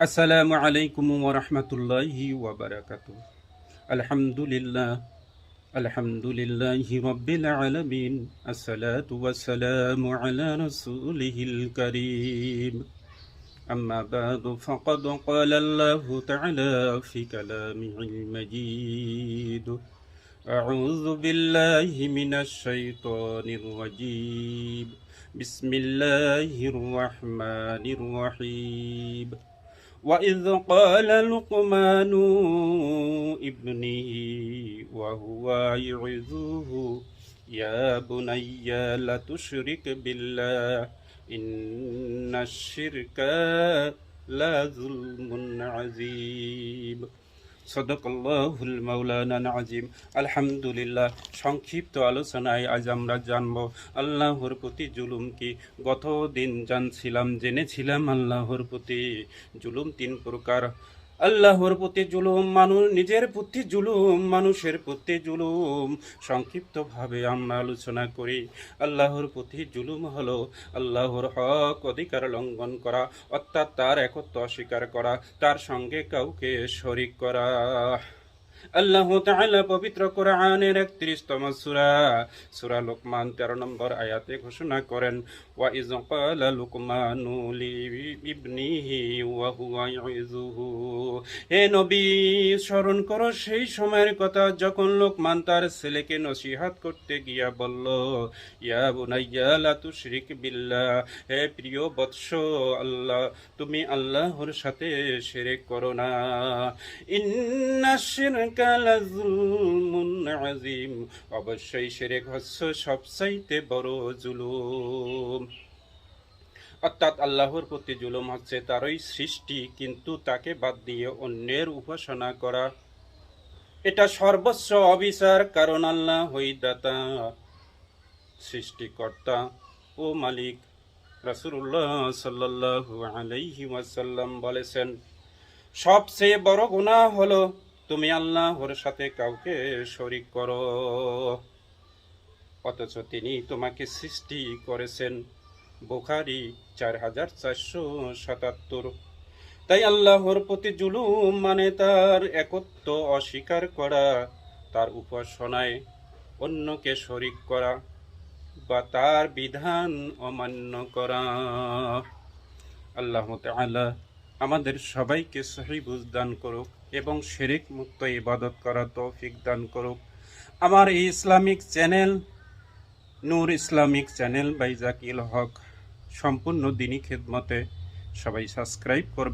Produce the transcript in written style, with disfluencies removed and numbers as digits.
আসসালামু আলাইকুম ওয়া রাহমাতুল্লাহি ওয়া বারাকাতুহু। আলহামদুলিল্লাহ, আলহামদুলিল্লাহি রাব্বিল আলামিন। আসসালাতু ওয়াসসালামু আলা রাসূলিহিল কারীম। আম্মা বা'দু ফাকাদ ক্বালা আল্লাহু তাআলা ফি কালামিহিল মাজিদ। আউযু বিল্লাহি মিনাশ শাইতানির রাজীম। বিসমিল্লাহির রাহমানির রহিম। وإذ قال لقمان ابنه وهو يعظه يا بني لا تشرك بالله إن الشرك لظلم عظيم সদাকাল্লাহুল মাওলানা আযীম। আলহামদুলিল্লাহ। সংক্ষিপ্ত আলোচনায় আজ আমরা জানব আল্লাহর প্রতি জুলুম কি। গত দিন জেনেছিলাম আল্লাহর প্রতি জুলুম তিন প্রকার। আল্লাহর প্রতি জুলুম, নিজের প্রতি জুলুম, মানুষের প্রতি জুলুম। সংক্ষিপ্তভাবে আমরা আলোচনা করি। আল্লাহর প্রতি জুলুম হলো আল্লাহর হক অধিকার লঙ্ঘন করা, অর্থাৎ তার একত্ব অস্বীকার করা, তার সঙ্গে কাউকে শরীক করা। আল্লাহ তাআলা পবিত্র কোরআনের 31তম সূরা লোকমান 13 নম্বর আয়াতে ঘোষণা করেন, ওয়া ইয ক্বালা লুকমানু লিইবনিহি ওয়া হুয়া ইয়াইযুহু। হে নবী, স্মরণ করো সেই সময়ের কথা যখন লোকমান তার ছেলেকে নসিহত করতে গিয়া বলল, ইয়া বুনাইয়া লা তুশরিক বিল্লাহ, হে প্রিয় বৎস, তুমি আল্লাহর সাথে শিরক করো না। ইন্নাশ শিরকা লাযুলমুন আযীম, অবশ্যই শিরক হচ্ছে সবচাইতে বড় জুলুম। অর্থাৎ আল্লাহর প্রতি জুলুম হচ্ছে তারই সৃষ্টি কিন্তু তাকে বাদ দিয়ে অন্যের উপাসনা করা। এটা সর্বোচ্চ অবিচার, কারণ আল্লাহ হই দাতা, সৃষ্টিকর্তা ও মালিক। রাসূলুল্লাহ সাল্লাল্লাহু আলাইহি ওয়াসাল্লাম বলেছেন, সবচেয়ে বড় গুনাহ হলো তুমি আল্লাহর সাথে কাউকে শরীক করো, অথচ তিনি তোমাকে সৃষ্টি করেছেন। বুখারী 4477। তাই আল্লাহর প্রতি জুলুম মানে তার একত্ব অস্বীকার করা, তার উপাসনায় অন্যকে শরীক করা বা তার বিধান অমান্য করা। আল্লাহ তাআলা আমাদের সবাইকে সহি বুঝ দান করুক এবং শিরক মুক্ত ইবাদত করার তৌফিক দান করুক। আমার এই Islamic channel, Noor Islamic channel by Jakil Haque, সম্পূর্ণ দ্বীনি খেদমতে সবাই সাবস্ক্রাইব করবে।